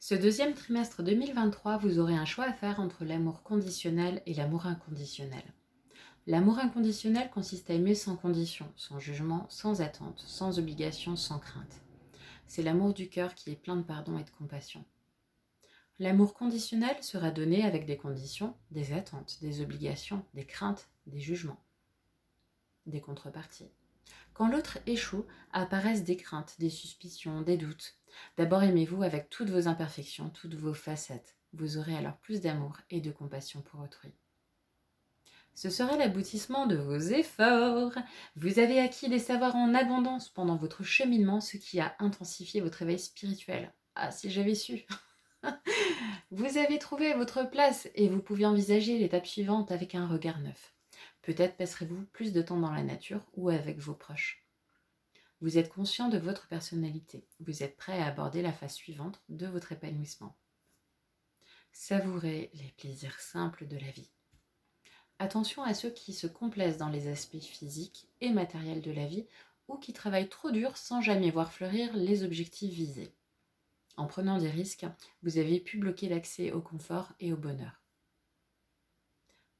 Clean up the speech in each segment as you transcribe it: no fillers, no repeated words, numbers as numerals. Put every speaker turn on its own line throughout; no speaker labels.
Ce deuxième trimestre 2023, vous aurez un choix à faire entre l'amour conditionnel et l'amour inconditionnel. L'amour inconditionnel consiste à aimer sans condition, sans jugement, sans attente, sans obligation, sans crainte. C'est l'amour du cœur qui est plein de pardon et de compassion. L'amour conditionnel sera donné avec des conditions, des attentes, des obligations, des craintes, des jugements, des contreparties. Quand l'autre échoue, apparaissent des craintes, des suspicions, des doutes. D'abord aimez-vous avec toutes vos imperfections, toutes vos facettes. Vous aurez alors plus d'amour et de compassion pour autrui. Ce sera l'aboutissement de vos efforts. Vous avez acquis des savoirs en abondance pendant votre cheminement, ce qui a intensifié votre éveil spirituel. Ah, si j'avais su. Vous avez trouvé votre place et vous pouvez envisager l'étape suivante avec un regard neuf. Peut-être passerez-vous plus de temps dans la nature ou avec vos proches. Vous êtes conscient de votre personnalité. Vous êtes prêt à aborder la phase suivante de votre épanouissement. Savourez les plaisirs simples de la vie. Attention à ceux qui se complaisent dans les aspects physiques et matériels de la vie ou qui travaillent trop dur sans jamais voir fleurir les objectifs visés. En prenant des risques, vous avez pu bloquer l'accès au confort et au bonheur.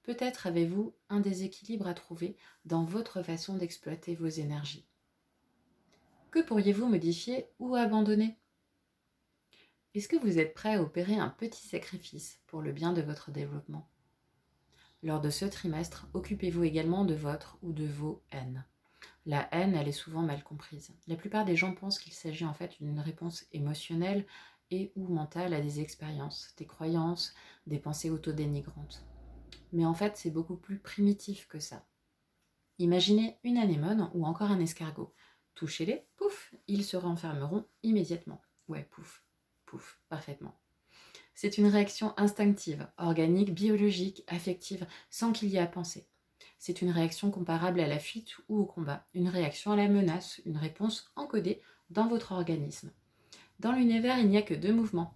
Peut-être avez-vous un déséquilibre à trouver dans votre façon d'exploiter vos énergies. Que pourriez-vous modifier ou abandonner ? Est-ce que vous êtes prêt à opérer un petit sacrifice pour le bien de votre développement ? Lors de ce trimestre, occupez-vous également de votre ou de vos haines. La haine, elle est souvent mal comprise. La plupart des gens pensent qu'il s'agit en fait d'une réponse émotionnelle et ou mentale à des expériences, des croyances, des pensées autodénigrantes. Mais en fait, c'est beaucoup plus primitif que ça. Imaginez une anémone ou encore un escargot. Touchez-les, pouf, ils se renfermeront immédiatement. Ouais, pouf, pouf, parfaitement. C'est une réaction instinctive, organique, biologique, affective, sans qu'il y ait à penser. C'est une réaction comparable à la fuite ou au combat, une réaction à la menace, une réponse encodée dans votre organisme. Dans l'univers, il n'y a que deux mouvements,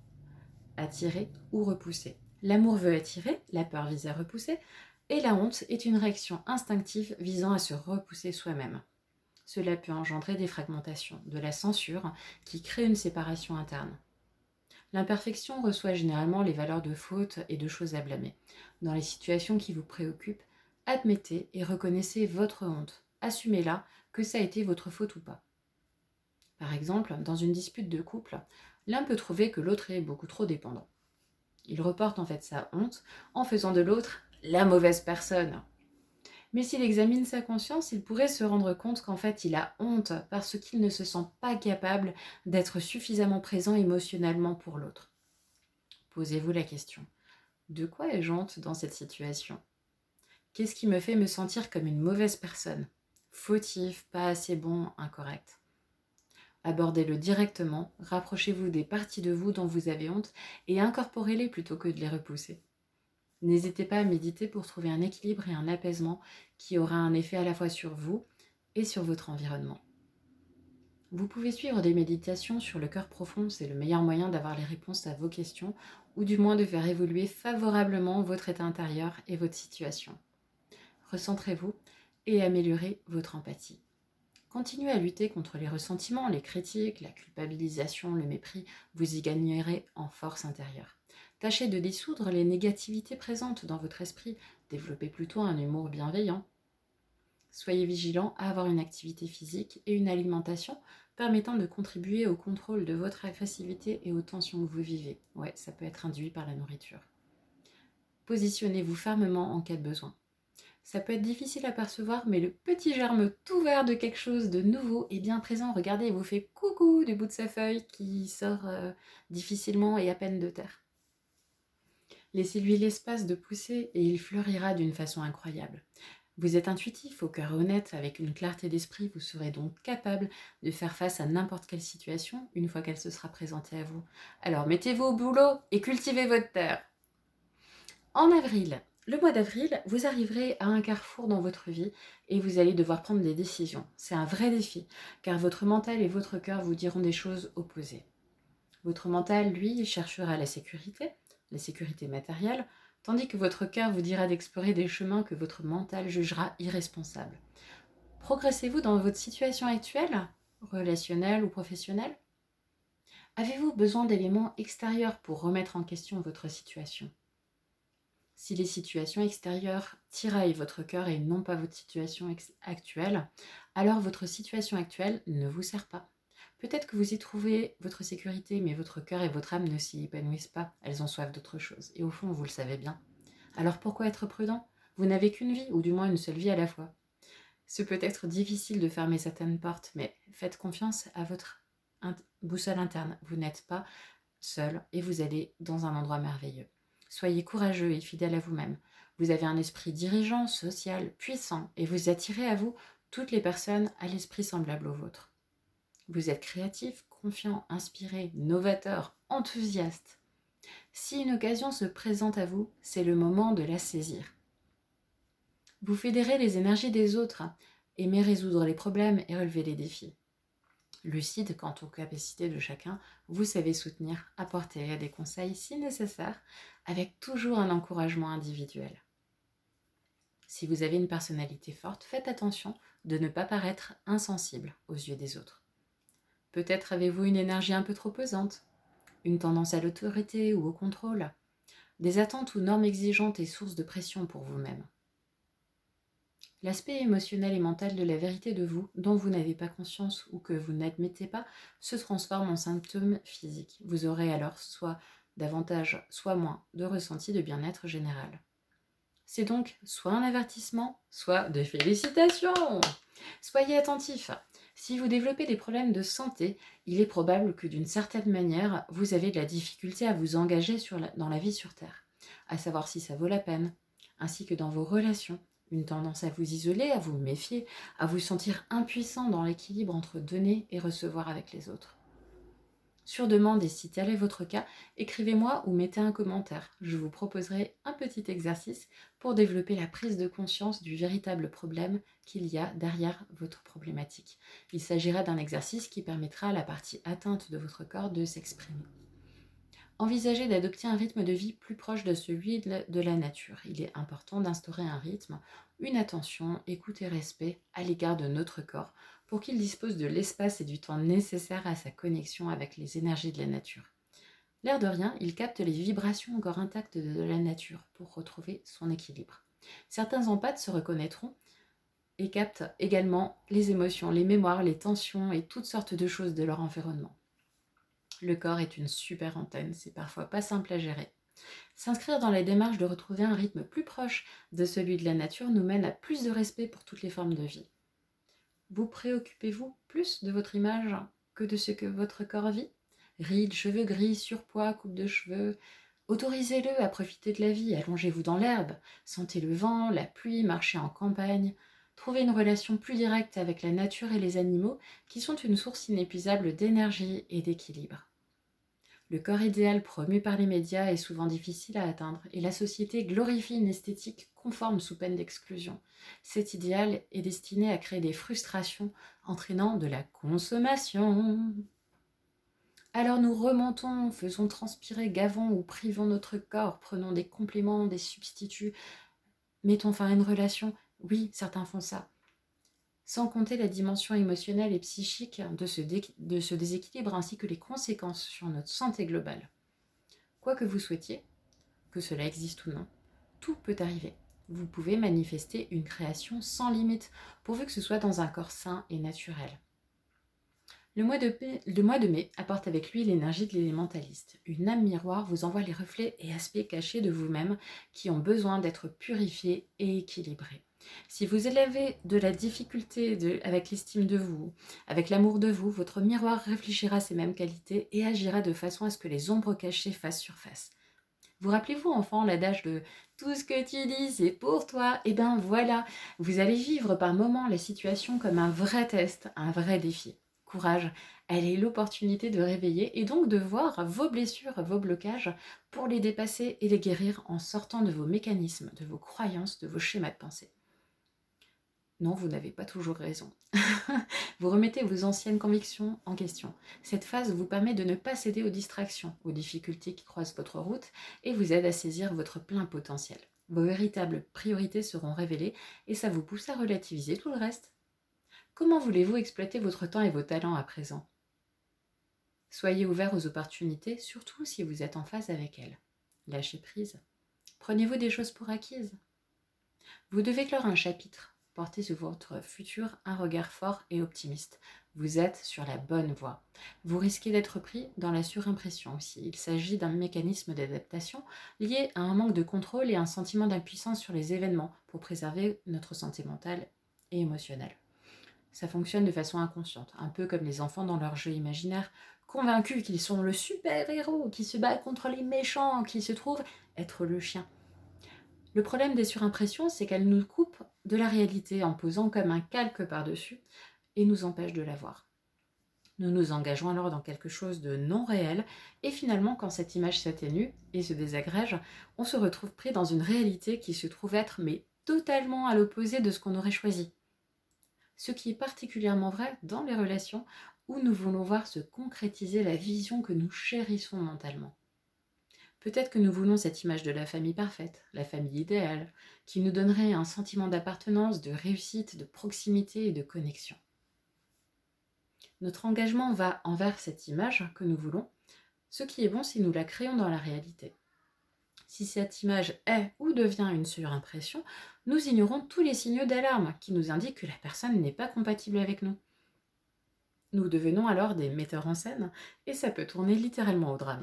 attirer ou repousser. L'amour veut attirer, la peur vise à repousser, et la honte est une réaction instinctive visant à se repousser soi-même. Cela peut engendrer des fragmentations, de la censure qui crée une séparation interne. L'imperfection reçoit généralement les valeurs de faute et de choses à blâmer. Dans les situations qui vous préoccupent, admettez et reconnaissez votre honte. Assumez-la, que ça a été votre faute ou pas. Par exemple, dans une dispute de couple, l'un peut trouver que l'autre est beaucoup trop dépendant. Il reporte en fait sa honte en faisant de l'autre la mauvaise personne. Mais s'il examine sa conscience, il pourrait se rendre compte qu'en fait il a honte parce qu'il ne se sent pas capable d'être suffisamment présent émotionnellement pour l'autre. Posez-vous la question, de quoi ai-je honte dans cette situation ? Qu'est-ce qui me fait me sentir comme une mauvaise personne ? Fautif, pas assez bon, incorrect. Abordez-le directement, rapprochez-vous des parties de vous dont vous avez honte et incorporez-les plutôt que de les repousser. N'hésitez pas à méditer pour trouver un équilibre et un apaisement qui aura un effet à la fois sur vous et sur votre environnement. Vous pouvez suivre des méditations sur le cœur profond, c'est le meilleur moyen d'avoir les réponses à vos questions ou du moins de faire évoluer favorablement votre état intérieur et votre situation. Recentrez-vous et améliorez votre empathie. Continuez à lutter contre les ressentiments, les critiques, la culpabilisation, le mépris, vous y gagnerez en force intérieure. Tâchez de dissoudre les négativités présentes dans votre esprit, développez plutôt un humour bienveillant. Soyez vigilant à avoir une activité physique et une alimentation permettant de contribuer au contrôle de votre agressivité et aux tensions que vous vivez. Ouais, ça peut être induit par la nourriture. Positionnez-vous fermement en cas de besoin. Ça peut être difficile à percevoir, mais le petit germe tout vert de quelque chose de nouveau est bien présent. Regardez, il vous fait coucou du bout de sa feuille qui sort difficilement et à peine de terre. Laissez-lui l'espace de pousser et il fleurira d'une façon incroyable. Vous êtes intuitif, au cœur honnête, avec une clarté d'esprit, vous serez donc capable de faire face à n'importe quelle situation une fois qu'elle se sera présentée à vous. Alors mettez-vous au boulot et cultivez votre terre. En avril, le mois d'avril, vous arriverez à un carrefour dans votre vie et vous allez devoir prendre des décisions. C'est un vrai défi, car votre mental et votre cœur vous diront des choses opposées. Votre mental, lui, cherchera la sécurité matérielle, tandis que votre cœur vous dira d'explorer des chemins que votre mental jugera irresponsables. Progressez-vous dans votre situation actuelle, relationnelle ou professionnelle ? Avez-vous besoin d'éléments extérieurs pour remettre en question votre situation? Si les situations extérieures tiraillent votre cœur et non pas votre situation actuelle, alors votre situation actuelle ne vous sert pas. Peut-être que vous y trouvez votre sécurité, mais votre cœur et votre âme ne s'y épanouissent pas. Elles ont soif d'autre chose. Et au fond, vous le savez bien. Alors pourquoi être prudent? Vous n'avez qu'une vie, ou du moins une seule vie à la fois. Ce peut être difficile de fermer certaines portes, mais faites confiance à votre boussole interne. Vous n'êtes pas seul et vous allez dans un endroit merveilleux. Soyez courageux et fidèle à vous-même. Vous avez un esprit dirigeant, social, puissant et vous attirez à vous toutes les personnes à l'esprit semblable au vôtre. Vous êtes créatif, confiant, inspiré, novateur, enthousiaste. Si une occasion se présente à vous, c'est le moment de la saisir. Vous fédérez les énergies des autres, aimez résoudre les problèmes et relever les défis. Lucide quant aux capacités de chacun, vous savez soutenir, apporter des conseils si nécessaire, avec toujours un encouragement individuel. Si vous avez une personnalité forte, faites attention de ne pas paraître insensible aux yeux des autres. Peut-être avez-vous une énergie un peu trop pesante, une tendance à l'autorité ou au contrôle, des attentes ou normes exigeantes et sources de pression pour vous-même. L'aspect émotionnel et mental de la vérité de vous, dont vous n'avez pas conscience ou que vous n'admettez pas, se transforme en symptômes physiques. Vous aurez alors soit davantage, soit moins de ressenti de bien-être général. C'est donc soit un avertissement, soit des félicitations. Soyez attentifs. Si vous développez des problèmes de santé, il est probable que d'une certaine manière, vous avez de la difficulté à vous engager dans la vie sur Terre, à savoir si ça vaut la peine, ainsi que dans vos relations. Une tendance à vous isoler, à vous méfier, à vous sentir impuissant dans l'équilibre entre donner et recevoir avec les autres. Sur demande, et si tel est votre cas, écrivez-moi ou mettez un commentaire. Je vous proposerai un petit exercice pour développer la prise de conscience du véritable problème qu'il y a derrière votre problématique. Il s'agira d'un exercice qui permettra à la partie atteinte de votre corps de s'exprimer. Envisagez d'adopter un rythme de vie plus proche de celui de la nature. Il est important d'instaurer un rythme, une attention, écoute et respect à l'égard de notre corps pour qu'il dispose de l'espace et du temps nécessaires à sa connexion avec les énergies de la nature. L'air de rien, il capte les vibrations encore intactes de la nature pour retrouver son équilibre. Certains empathes se reconnaîtront et captent également les émotions, les mémoires, les tensions et toutes sortes de choses de leur environnement. Le corps est une super antenne, c'est parfois pas simple à gérer. S'inscrire dans la démarche de retrouver un rythme plus proche de celui de la nature nous mène à plus de respect pour toutes les formes de vie. Vous préoccupez-vous plus de votre image que de ce que votre corps vit? Rides, cheveux gris, surpoids, coupe de cheveux. Autorisez-le à profiter de la vie, allongez-vous dans l'herbe, sentez le vent, la pluie, marchez en campagne. Trouvez une relation plus directe avec la nature et les animaux qui sont une source inépuisable d'énergie et d'équilibre. Le corps idéal promu par les médias est souvent difficile à atteindre et la société glorifie une esthétique conforme sous peine d'exclusion. Cet idéal est destiné à créer des frustrations entraînant de la consommation. Alors nous remontons, faisons transpirer, gavons ou privons notre corps, prenons des compléments, des substituts, mettons fin à une relation. Oui, certains font ça. Sans compter la dimension émotionnelle et psychique de ce déséquilibre ainsi que les conséquences sur notre santé globale. Quoi que vous souhaitiez, que cela existe ou non, tout peut arriver. Vous pouvez manifester une création sans limite, pourvu que ce soit dans un corps sain et naturel. Le mois de mai apporte avec lui l'énergie de l'élémentaliste. Une âme miroir vous envoie les reflets et aspects cachés de vous-même qui ont besoin d'être purifiés et équilibrés. Si vous élevez de la difficulté avec l'estime de vous, avec l'amour de vous, votre miroir réfléchira ces mêmes qualités et agira de façon à ce que les ombres cachées fassent surface. Vous rappelez-vous, enfant, l'adage de « tout ce que tu dis, c'est pour toi ». Eh bien voilà, vous allez vivre par moments la situation comme un vrai test, un vrai défi. Courage, elle est l'opportunité de réveiller et donc de voir vos blessures, vos blocages pour les dépasser et les guérir en sortant de vos mécanismes, de vos croyances, de vos schémas de pensée. Non, vous n'avez pas toujours raison. Vous remettez vos anciennes convictions en question. Cette phase vous permet de ne pas céder aux distractions, aux difficultés qui croisent votre route et vous aide à saisir votre plein potentiel. Vos véritables priorités seront révélées et ça vous pousse à relativiser tout le reste. Comment voulez-vous exploiter votre temps et vos talents à présent? Soyez ouvert aux opportunités, surtout si vous êtes en phase avec elles. Lâchez prise. Prenez-vous des choses pour acquises? Vous devez clore un chapitre. Portez sur votre futur un regard fort et optimiste. Vous êtes sur la bonne voie. Vous risquez d'être pris dans la surimpression aussi. Il s'agit d'un mécanisme d'adaptation lié à un manque de contrôle et un sentiment d'impuissance sur les événements pour préserver notre santé mentale et émotionnelle. Ça fonctionne de façon inconsciente, un peu comme les enfants dans leur jeu imaginaire, convaincus qu'ils sont le super-héros qui se bat contre les méchants, qui se trouvent être le chien. Le problème des surimpressions, c'est qu'elles nous coupent de la réalité en posant comme un calque par-dessus et nous empêchent de la voir. Nous nous engageons alors dans quelque chose de non réel et finalement, quand cette image s'atténue et se désagrège, on se retrouve pris dans une réalité qui se trouve être mais totalement à l'opposé de ce qu'on aurait choisi. Ce qui est particulièrement vrai dans les relations où nous voulons voir se concrétiser la vision que nous chérissons mentalement. Peut-être que nous voulons cette image de la famille parfaite, la famille idéale, qui nous donnerait un sentiment d'appartenance, de réussite, de proximité et de connexion. Notre engagement va envers cette image que nous voulons, ce qui est bon si nous la créons dans la réalité. Si cette image est ou devient une surimpression, nous ignorons tous les signaux d'alarme qui nous indiquent que la personne n'est pas compatible avec nous. Nous devenons alors des metteurs en scène et ça peut tourner littéralement au drame.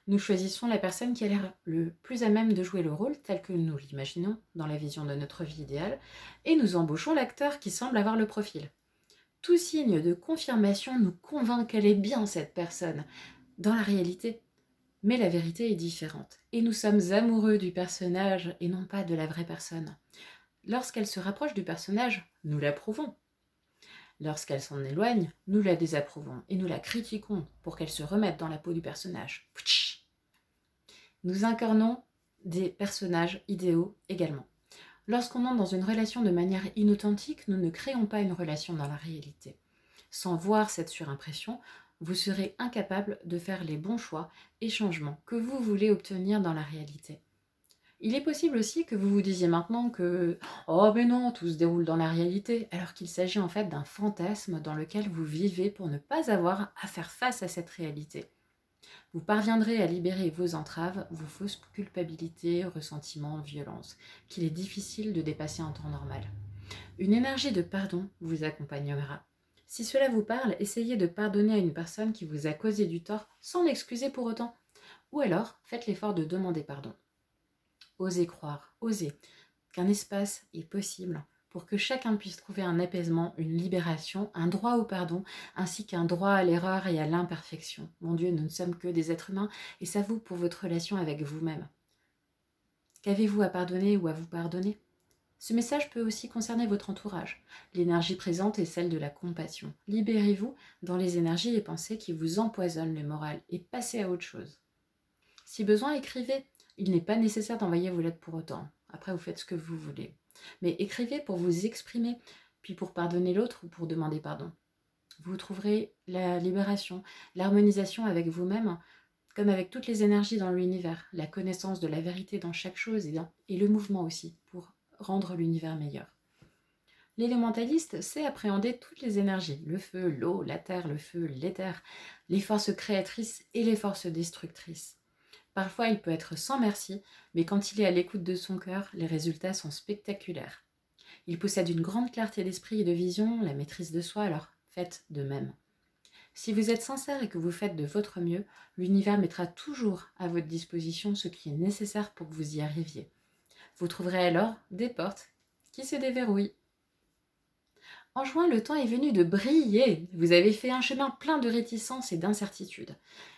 Nous choisissons la personne qui a l'air le plus à même de jouer le rôle tel que nous l'imaginons dans la vision de notre vie idéale et nous embauchons l'acteur qui semble avoir le profil. Tout signe de confirmation nous convainc qu'elle est bien cette personne dans la réalité. Mais la vérité est différente et nous sommes amoureux du personnage et non pas de la vraie personne. Lorsqu'elle se rapproche du personnage, nous l'approuvons. Lorsqu'elle s'en éloigne, nous la désapprouvons et nous la critiquons pour qu'elle se remette dans la peau du personnage. Nous incarnons des personnages idéaux également. Lorsqu'on entre dans une relation de manière inauthentique, nous ne créons pas une relation dans la réalité. Sans voir cette surimpression, vous serez incapable de faire les bons choix et changements que vous voulez obtenir dans la réalité. Il est possible aussi que vous vous disiez maintenant que « Oh mais non, tout se déroule dans la réalité », alors qu'il s'agit en fait d'un fantasme dans lequel vous vivez pour ne pas avoir à faire face à cette réalité. Vous parviendrez à libérer vos entraves, vos fausses culpabilités, ressentiments, violences, qu'il est difficile de dépasser en temps normal. Une énergie de pardon vous accompagnera. Si cela vous parle, essayez de pardonner à une personne qui vous a causé du tort sans l'excuser pour autant. Ou alors, faites l'effort de demander pardon. Osez croire, osez qu'un espace est possible pour que chacun puisse trouver un apaisement, une libération, un droit au pardon, ainsi qu'un droit à l'erreur et à l'imperfection. Mon Dieu, nous ne sommes que des êtres humains, et ça vaut pour votre relation avec vous-même. Qu'avez-vous à pardonner ou à vous pardonner ? Ce message peut aussi concerner votre entourage. L'énergie présente est celle de la compassion. Libérez-vous dans les énergies et pensées qui vous empoisonnent le moral et passez à autre chose. Si besoin, écrivez. Il n'est pas nécessaire d'envoyer vos lettres pour autant. Après, vous faites ce que vous voulez. Mais écrivez pour vous exprimer, puis pour pardonner l'autre ou pour demander pardon. Vous trouverez la libération, l'harmonisation avec vous-même, comme avec toutes les énergies dans l'univers, la connaissance de la vérité dans chaque chose et le mouvement aussi, pour rendre l'univers meilleur. L'élémentaliste sait appréhender toutes les énergies, le feu, l'eau, la terre, le feu, l'éther, les forces créatrices et les forces destructrices. Parfois, il peut être sans merci, mais quand il est à l'écoute de son cœur, les résultats sont spectaculaires. Il possède une grande clarté d'esprit et de vision, la maîtrise de soi, alors faites de même. Si vous êtes sincère et que vous faites de votre mieux, l'univers mettra toujours à votre disposition ce qui est nécessaire pour que vous y arriviez. Vous trouverez alors des portes qui se déverrouillent. En juin, le temps est venu de briller. Vous avez fait un chemin plein de réticences et d'incertitudes.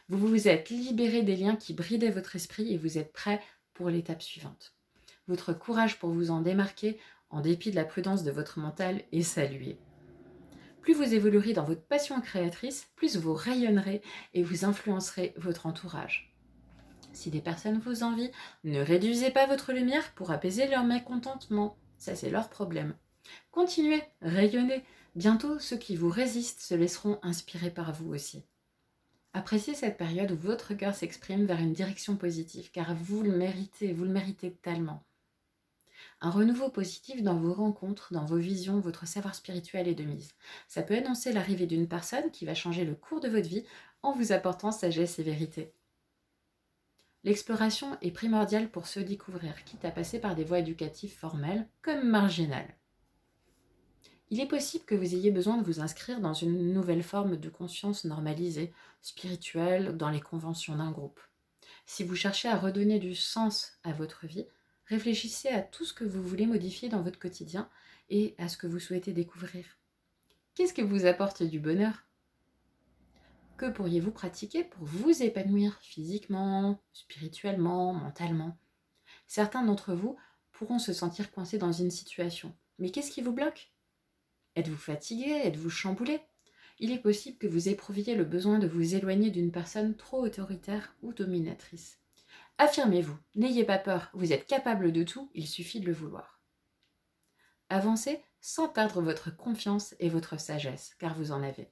Vous vous êtes libéré des liens qui bridaient votre esprit et vous êtes prêt pour l'étape suivante. Votre courage pour vous en démarquer, en dépit de la prudence de votre mental, est salué. Plus vous évoluerez dans votre passion créatrice, plus vous rayonnerez et vous influencerez votre entourage. Si des personnes vous envient, ne réduisez pas votre lumière pour apaiser leur mécontentement. Ça, c'est leur problème. Continuez, rayonnez. Bientôt, ceux qui vous résistent se laisseront inspirer par vous aussi. Appréciez cette période où votre cœur s'exprime vers une direction positive, car vous le méritez tellement. Un renouveau positif dans vos rencontres, dans vos visions, votre savoir spirituel est de mise. Ça peut annoncer l'arrivée d'une personne qui va changer le cours de votre vie en vous apportant sagesse et vérité. L'exploration est primordiale pour se découvrir, quitte à passer par des voies éducatives formelles comme marginales. Il est possible que vous ayez besoin de vous inscrire dans une nouvelle forme de conscience normalisée, spirituelle, dans les conventions d'un groupe. Si vous cherchez à redonner du sens à votre vie, réfléchissez à tout ce que vous voulez modifier dans votre quotidien et à ce que vous souhaitez découvrir. Qu'est-ce que vous apporte du bonheur ? Que pourriez-vous pratiquer pour vous épanouir physiquement, spirituellement, mentalement ? Certains d'entre vous pourront se sentir coincés dans une situation. Mais qu'est-ce qui vous bloque ? Êtes-vous fatigué ? Êtes-vous chamboulé ? Il est possible que vous éprouviez le besoin de vous éloigner d'une personne trop autoritaire ou dominatrice. Affirmez-vous, n'ayez pas peur, vous êtes capable de tout, il suffit de le vouloir. Avancez sans perdre votre confiance et votre sagesse, car vous en avez.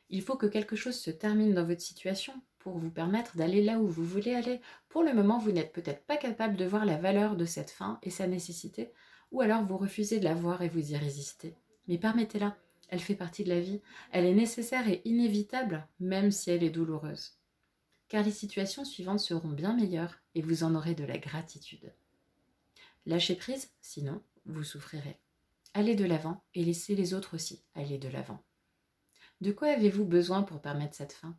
Il faut que quelque chose se termine dans votre situation pour vous permettre d'aller là où vous voulez aller. Pour le moment, vous n'êtes peut-être pas capable de voir la valeur de cette fin et sa nécessité, ou alors vous refusez de la voir et vous y résistez. Mais permettez-la, elle fait partie de la vie, elle est nécessaire et inévitable, même si elle est douloureuse. Car les situations suivantes seront bien meilleures et vous en aurez de la gratitude. Lâchez prise, sinon vous souffrirez. Allez de l'avant et laissez les autres aussi aller de l'avant. De quoi avez-vous besoin pour permettre cette fin ?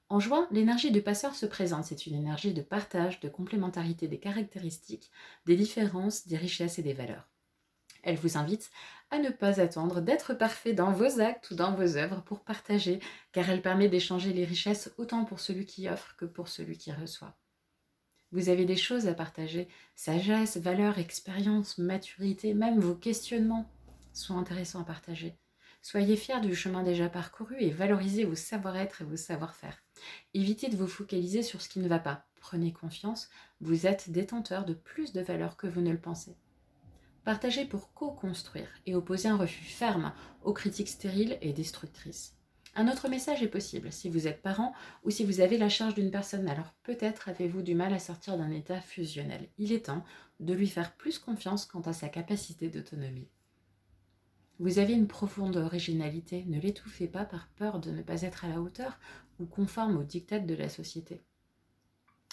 En juin, l'énergie du passeur se présente. C'est une énergie de partage, de complémentarité des caractéristiques, des différences, des richesses et des valeurs. Elle vous invite à ne pas attendre d'être parfait dans vos actes ou dans vos œuvres pour partager, car elle permet d'échanger les richesses autant pour celui qui offre que pour celui qui reçoit. Vous avez des choses à partager, sagesse, valeurs, expérience, maturité, même vos questionnements sont intéressants à partager. Soyez fiers du chemin déjà parcouru et valorisez vos savoir-être et vos savoir-faire. Évitez de vous focaliser sur ce qui ne va pas. Prenez confiance, vous êtes détenteur de plus de valeur que vous ne le pensez. Partagez pour co-construire et opposer un refus ferme aux critiques stériles et destructrices. Un autre message est possible si vous êtes parent ou si vous avez la charge d'une personne, alors peut-être avez-vous du mal à sortir d'un état fusionnel. Il est temps de lui faire plus confiance quant à sa capacité d'autonomie. Vous avez une profonde originalité, ne l'étouffez pas par peur de ne pas être à la hauteur ou conforme aux dictats de la société.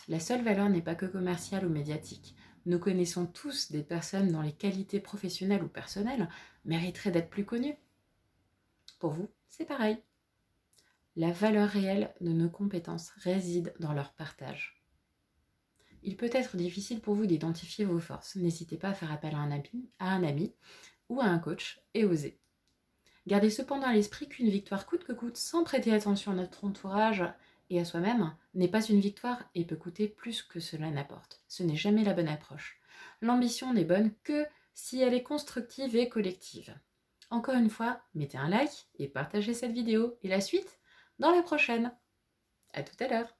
La seule valeur n'est pas que commerciale ou médiatique. Nous connaissons tous des personnes dont les qualités professionnelles ou personnelles mériteraient d'être plus connues. Pour vous, c'est pareil. La valeur réelle de nos compétences réside dans leur partage. Il peut être difficile pour vous d'identifier vos forces. N'hésitez pas à faire appel à un ami ou à un coach et osez. Gardez cependant à l'esprit qu'une victoire coûte que coûte, sans prêter attention à notre entourage et à soi-même, n'est pas une victoire et peut coûter plus que cela n'apporte. Ce n'est jamais la bonne approche. L'ambition n'est bonne que si elle est constructive et collective. Encore une fois, mettez un like et partagez cette vidéo. Et la suite dans la prochaine. À tout à l'heure.